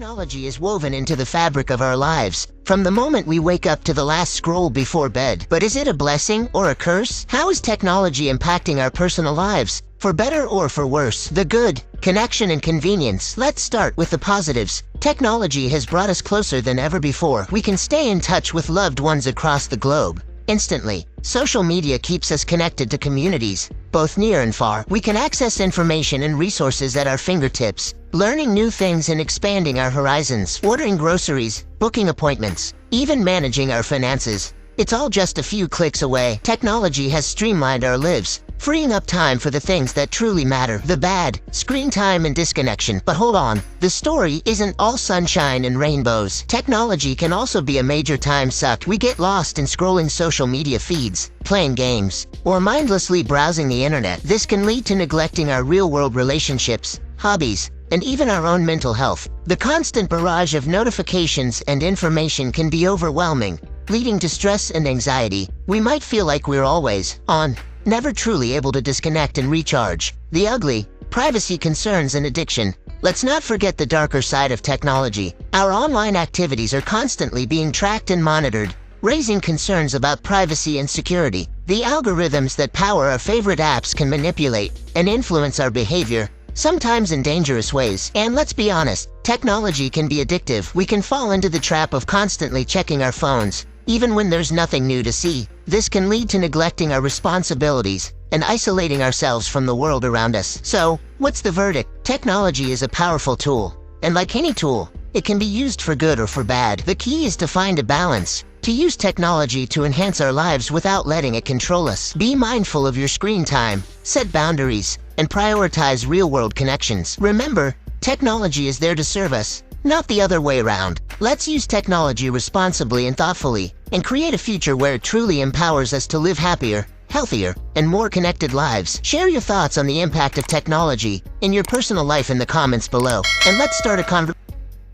Technology is woven into the fabric of our lives, from the moment we wake up to the last scroll before bed. But is it a blessing or a curse? How is technology impacting our personal lives, for better or for worse? The good, connection and convenience. Let's start with the positives. Technology has brought us closer than ever before. We can stay in touch with loved ones across the globe instantly. Social media keeps us connected to communities, both near and far. We can access information and resources at our fingertips, learning new things and expanding our horizons, ordering groceries, booking appointments, even managing our finances. It's all just a few clicks away. Technology has streamlined our lives, freeing up time for the things that truly matter. The bad, screen time and disconnection. But hold on, the story isn't all sunshine and rainbows. Technology can also be a major time suck. We get lost in scrolling social media feeds, playing games, or mindlessly browsing the internet. This can lead to neglecting our real-world relationships, hobbies, and even our own mental health. The constant barrage of notifications and information can be overwhelming, leading to stress and anxiety. We might feel like we're always on, never truly able to disconnect and recharge. The ugly, privacy concerns and addiction. Let's not forget the darker side of technology. Our online activities are constantly being tracked and monitored, raising concerns about privacy and security. The algorithms that power our favorite apps can manipulate and influence our behavior, sometimes in dangerous ways. And let's be honest, technology can be addictive. We can fall into the trap of constantly checking our phones, even when there's nothing new to see. This can lead to neglecting our responsibilities and isolating ourselves from the world around us. So, what's the verdict? Technology is a powerful tool, and like any tool, it can be used for good or for bad. The key is to find a balance, to use technology to enhance our lives without letting it control us. Be mindful of your screen time, set boundaries, and prioritize real-world connections. Remember, technology is there to serve us, not the other way around. Let's use technology responsibly and thoughtfully, and create a future where it truly empowers us to live happier, healthier, and more connected lives. Share your thoughts on the impact of technology in your personal life in the comments below, and let's start a conversation.